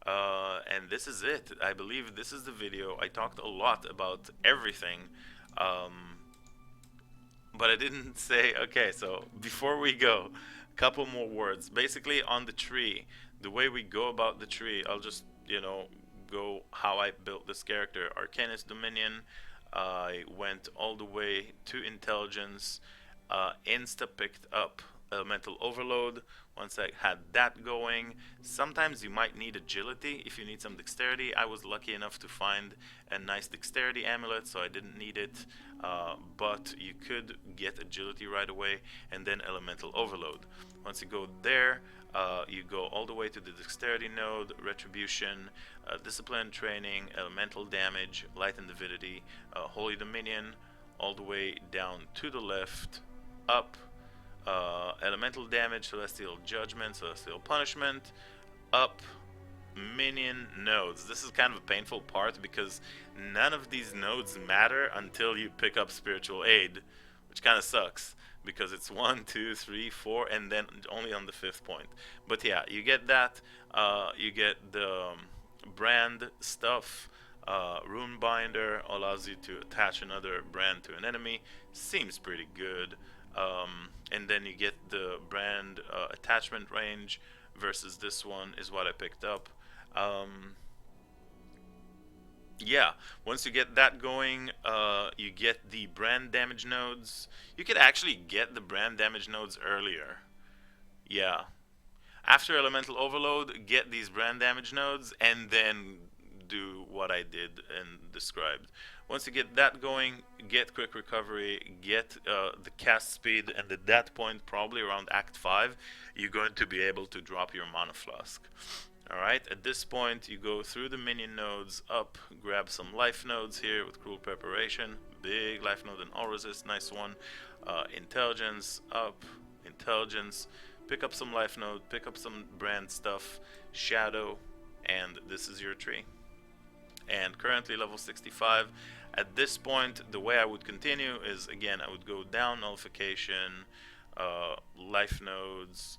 And this is it. I believe this is the video. I talked a lot about everything, but I didn't say, okay, so before we go, a couple more words. Basically, on the tree, the way we go about the tree, I'll just, go how I built this character. Arcanist Dominion, I went all the way to Intelligence, insta-picked up Elemental Overload. Once I had that going, sometimes you might need agility if you need some dexterity. I was lucky enough to find a nice dexterity amulet, so I didn't need it, but you could get agility right away, and then Elemental Overload. Once you go there, you go all the way to the dexterity node, retribution, discipline training, elemental damage, light and divinity, holy dominion, all the way down to the left, up, elemental damage, celestial judgment, celestial punishment, up, minion nodes. This is kind of a painful part because none of these nodes matter until you pick up spiritual aid, which kind of sucks because it's one, two, three, four, and then only on the fifth point. But yeah, you get that. You get the brand stuff. Rune binder allows you to attach another brand to an enemy. Seems pretty good. And then you get the brand attachment range versus this one is what I picked up. Um, yeah, once you get that going, you get the brand damage nodes. You could actually get the brand damage nodes earlier. Yeah. After Elemental Overload, get these brand damage nodes and then do what I did and described. Once you get that going, get quick recovery, get the cast speed, and at that point, probably around Act 5, you're going to be able to drop your Mana Flask. Alright, at this point, you go through the minion nodes up, grab some life nodes here with Cruel Preparation. Big life node and all resist, nice one. Intelligence up, intelligence. Pick up some life node, pick up some brand stuff, shadow, and this is your tree. And currently level 65. At this point, the way I would continue is, again, I would go down nullification, life nodes,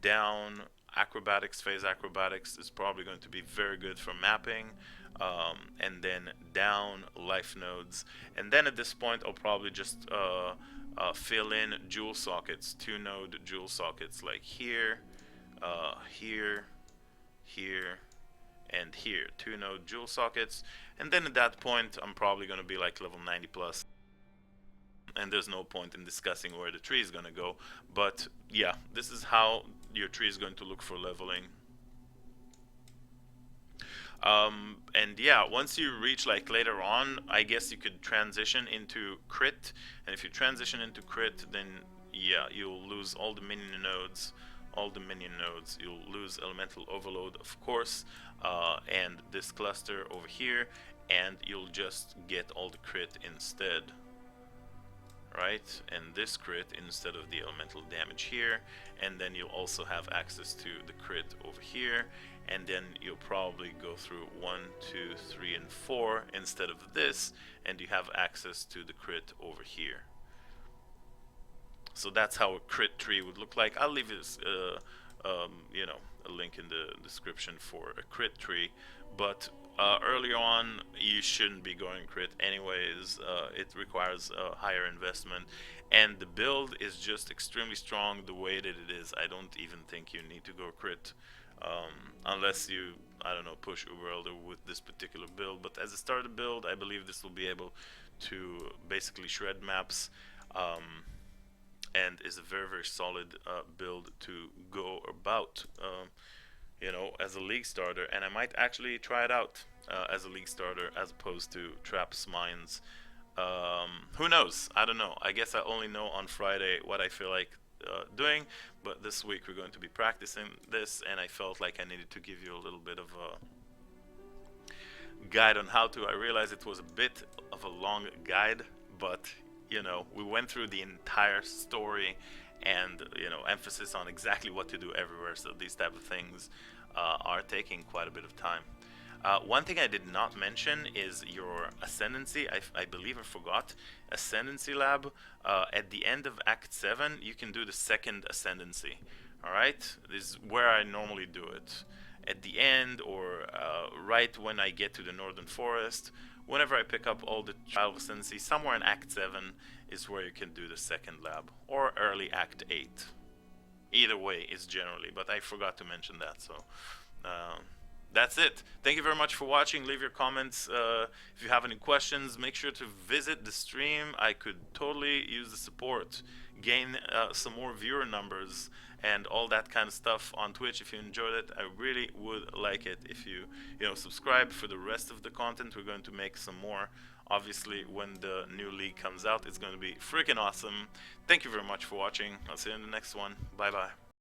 down acrobatics. Phase acrobatics is probably going to be very good for mapping, and then down life nodes. And then at this point, I'll probably just fill in jewel sockets, 2-node jewel sockets, like here, here, here, and here, 2-node jewel sockets. And then at that point, I'm probably going to be like level 90 plus. And there's no point in discussing where the tree is going to go. But yeah, this is how your tree is going to look for leveling. And yeah, once you reach like later on, I guess you could transition into crit. And if you transition into crit, then yeah, you'll lose all the minion nodes. You'll lose Elemental Overload, of course, and this cluster over here, and you'll just get all the crit instead. Right, and this crit instead of the elemental damage here, and then you'll also have access to the crit over here, and then you'll probably go through 1, 2, 3, and 4 instead of this, and you have access to the crit over here. So that's how a crit tree would look like. I'll leave this, you know, a link in the description for a crit tree, but early on you shouldn't be going crit anyways. It requires a higher investment, and the build is just extremely strong the way that it is. I don't even think you need to go crit unless you, I don't know, push Uber Elder with this particular build. But as a starter build, I believe this will be able to basically shred maps, and is a very, very solid build to go about, you know, as a league starter. And I might actually try it out as a league starter as opposed to Traps Mines. Who knows? I don't know. I guess I only know on Friday what I feel like doing, but this week we're going to be practicing this, and I felt like I needed to give you a little bit of a guide on how to. I realized it was a bit of a long guide, but you know, we went through the entire story and, you know, emphasis on exactly what to do everywhere, so these type of things are taking quite a bit of time. One thing I did not mention is your Ascendancy. I believe I forgot. Ascendancy lab, at the end of Act 7, you can do the second Ascendancy. Alright? This is where I normally do it. At the end, or right when I get to the Northern Forest, whenever I pick up all the Child of Ascendancy, somewhere in Act 7 is where you can do the second lab, or early Act 8. Either way is generally, but I forgot to mention that, so that's it. Thank you very much for watching. Leave your comments if you have any questions. Make sure to visit the stream. I could totally use the support, gain some more viewer numbers and all that kind of stuff on Twitch. If you enjoyed it, I really would like it if you subscribe for the rest of the content. We're going to make some more. Obviously, when the new league comes out, it's going to be freaking awesome. Thank you very much for watching. I'll see you in the next one. Bye bye.